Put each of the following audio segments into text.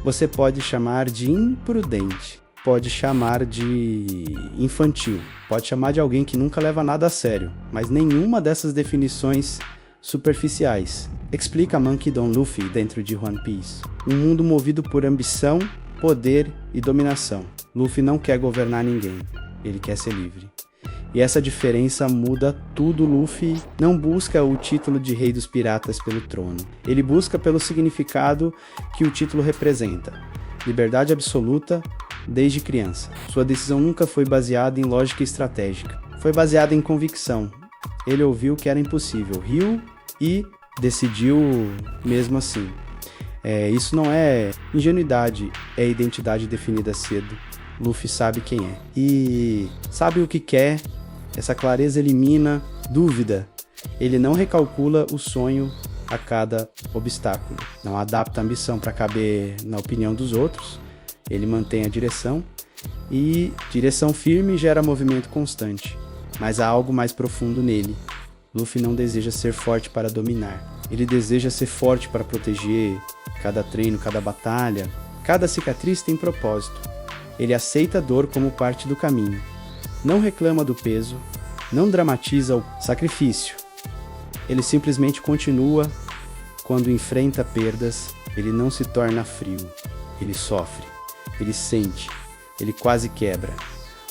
Você pode chamar de imprudente, pode chamar de infantil, pode chamar de alguém que nunca leva nada a sério, mas nenhuma dessas definições superficiais explica Monkey D. Luffy dentro de One Piece. Um mundo movido por ambição, poder e dominação. Luffy não quer governar ninguém, ele quer ser livre. E essa diferença muda tudo. Luffy não busca o título de Rei dos Piratas pelo trono. Ele busca pelo significado que o título representa. Liberdade absoluta desde criança. Sua decisão nunca foi baseada em lógica estratégica. Foi baseada em convicção. Ele ouviu que era impossível, riu e decidiu mesmo assim. Isso não é ingenuidade, é identidade definida cedo. Luffy sabe quem é e sabe o que quer. Essa clareza elimina dúvida. Ele não recalcula o sonho a cada obstáculo. Não adapta a ambição para caber na opinião dos outros. Ele mantém a direção. E direção firme gera movimento constante. Mas há algo mais profundo nele. Luffy não deseja ser forte para dominar. Ele deseja ser forte para proteger. Cada treino, cada batalha, cada cicatriz tem propósito. Ele aceita a dor como parte do caminho. Não reclama do peso, não dramatiza o sacrifício. Ele simplesmente continua. Quando enfrenta perdas, ele não se torna frio. Ele sofre, ele sente, ele quase quebra.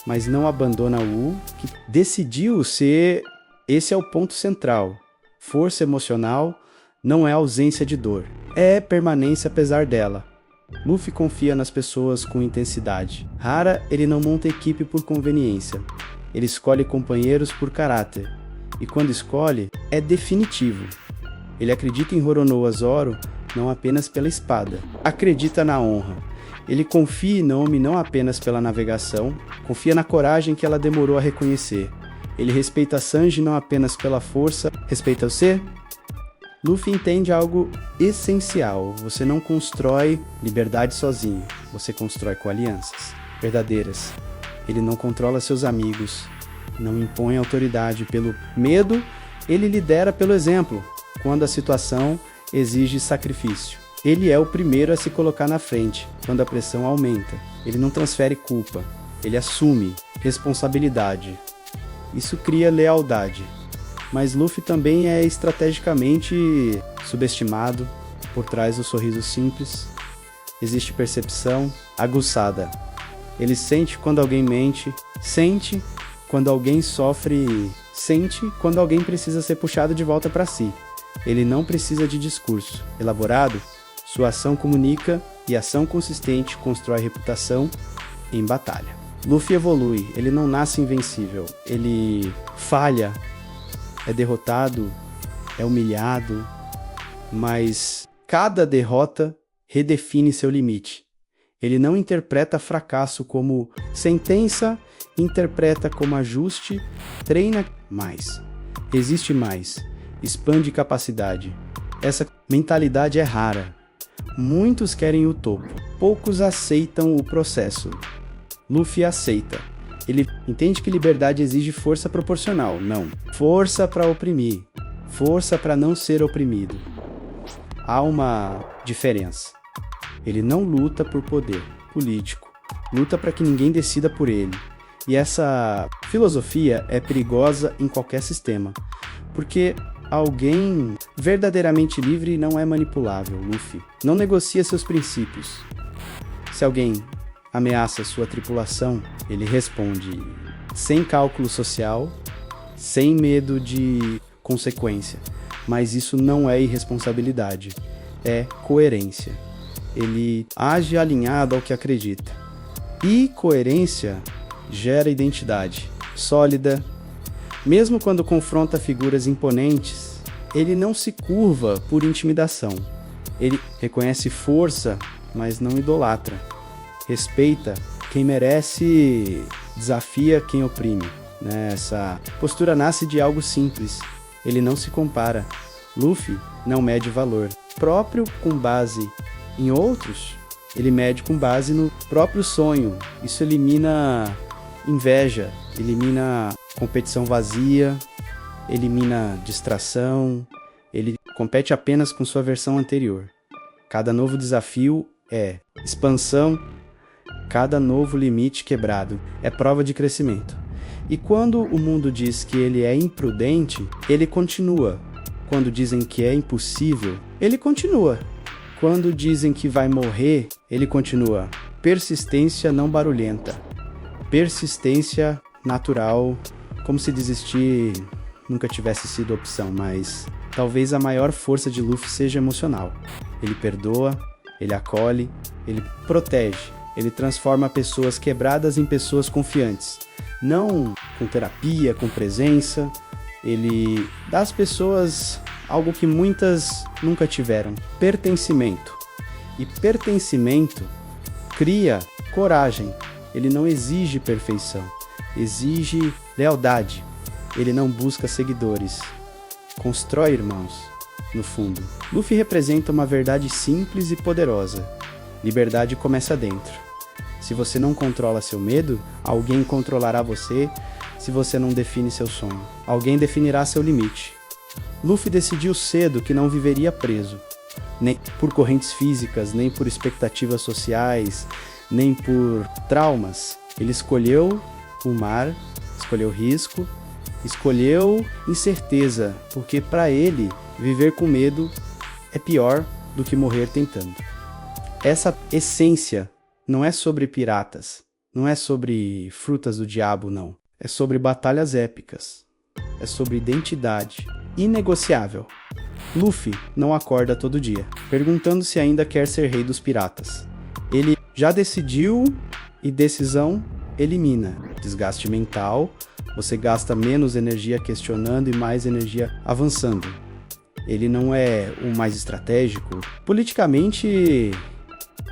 Mas não abandona o que decidiu ser. Esse é o ponto central. Força emocional não é ausência de dor, é permanência apesar dela. Luffy confia nas pessoas com intensidade. Hara, ele não monta equipe por conveniência. Ele escolhe companheiros por caráter. E quando escolhe, é definitivo. Ele acredita em Roronoa Zoro não apenas pela espada. Acredita na honra. Ele confia em Nami não apenas pela navegação, confia na coragem que ela demorou a reconhecer. Ele respeita Sanji não apenas pela força, respeita o ser. Luffy entende algo essencial. Você não constrói liberdade sozinho, você constrói com alianças verdadeiras. Ele não controla seus amigos, não impõe autoridade pelo medo, ele lidera pelo exemplo, quando a situação exige sacrifício. Ele é o primeiro a se colocar na frente, quando a pressão aumenta. Ele não transfere culpa, ele assume responsabilidade. Isso cria lealdade. Mas Luffy também é estrategicamente subestimado. Por trás do sorriso simples existe percepção aguçada. Ele sente quando alguém mente, sente quando alguém sofre, sente quando alguém precisa ser puxado de volta para si. Ele não precisa de discurso elaborado, sua ação comunica e ação consistente constrói reputação em batalha. Luffy evolui, ele não nasce invencível, ele falha, é derrotado, é humilhado, mas cada derrota redefine seu limite. Ele não interpreta fracasso como sentença, interpreta como ajuste, treina mais, resiste mais, expande capacidade. Essa mentalidade é rara. Muitos querem o topo, poucos aceitam o processo. Luffy aceita. Ele entende que liberdade exige força proporcional, não. Força para oprimir, força para não ser oprimido. Há uma diferença. Ele não luta por poder político, luta para que ninguém decida por ele. E essa filosofia é perigosa em qualquer sistema, porque alguém verdadeiramente livre não é manipulável. Luffy não negocia seus princípios. Se alguém ameaça sua tripulação, ele responde sem cálculo social, sem medo de consequência. Mas isso não é irresponsabilidade, é coerência. Ele age alinhado ao que acredita. E coerência gera identidade sólida. Mesmo quando confronta figuras imponentes, ele não se curva por intimidação. Ele reconhece força, mas não idolatra. Respeita quem merece, desafia quem oprime. Essa postura nasce de algo simples. Ele não se compara. Luffy não mede valor próprio com base em outros. Ele mede com base no próprio sonho. Isso elimina inveja, elimina competição vazia, elimina distração. Ele compete apenas com sua versão anterior. Cada novo desafio é expansão, cada novo limite quebrado é prova de crescimento. E quando o mundo diz que ele é imprudente, ele continua. Quando dizem que é impossível, ele continua. Quando dizem que vai morrer, ele continua. Persistência não barulhenta. Persistência natural, como se desistir nunca tivesse sido opção, mas talvez a maior força de Luffy seja emocional. Ele perdoa, ele acolhe, ele protege, ele transforma pessoas quebradas em pessoas confiantes. Não com terapia, com presença, ele dá às pessoas algo que muitas nunca tiveram: pertencimento. E pertencimento cria coragem. Ele não exige perfeição, exige lealdade. Ele não busca seguidores, constrói irmãos, no fundo. Luffy representa uma verdade simples e poderosa. Liberdade começa dentro. Se você não controla seu medo, alguém controlará você. Se você não define seu sonho, alguém definirá seu limite. Luffy decidiu cedo que não viveria preso, nem por correntes físicas, nem por expectativas sociais, nem por traumas. Ele escolheu o mar, escolheu risco, escolheu incerteza, porque para ele, viver com medo é pior do que morrer tentando. Essa essência não é sobre piratas, não é sobre frutas do diabo, não. É sobre batalhas épicas, é sobre identidade inegociável. Luffy não acorda todo dia, perguntando se ainda quer ser rei dos piratas. Ele já decidiu e decisão elimina. Desgaste mental, você gasta menos energia questionando e mais energia avançando. Ele não é o mais estratégico, politicamente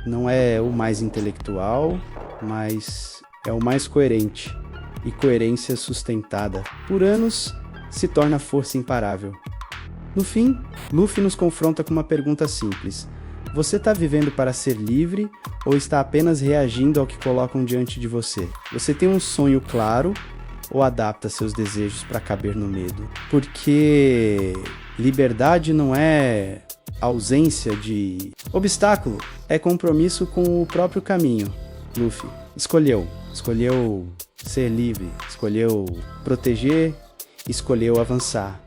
não é o mais intelectual, mas é o mais coerente. E coerência sustentada por anos se torna força imparável. No fim, Luffy nos confronta com uma pergunta simples: você está vivendo para ser livre ou está apenas reagindo ao que colocam diante de você? Você tem um sonho claro ou adapta seus desejos para caber no medo? Porque liberdade não é ausência de obstáculo, é compromisso com o próprio caminho. Luffy escolheu ser livre, escolheu proteger, escolheu avançar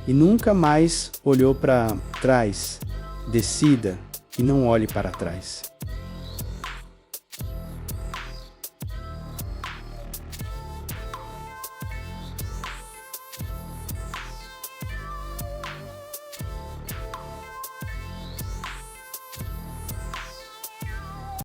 e nunca mais olhou para trás. Decida e não olhe para trás.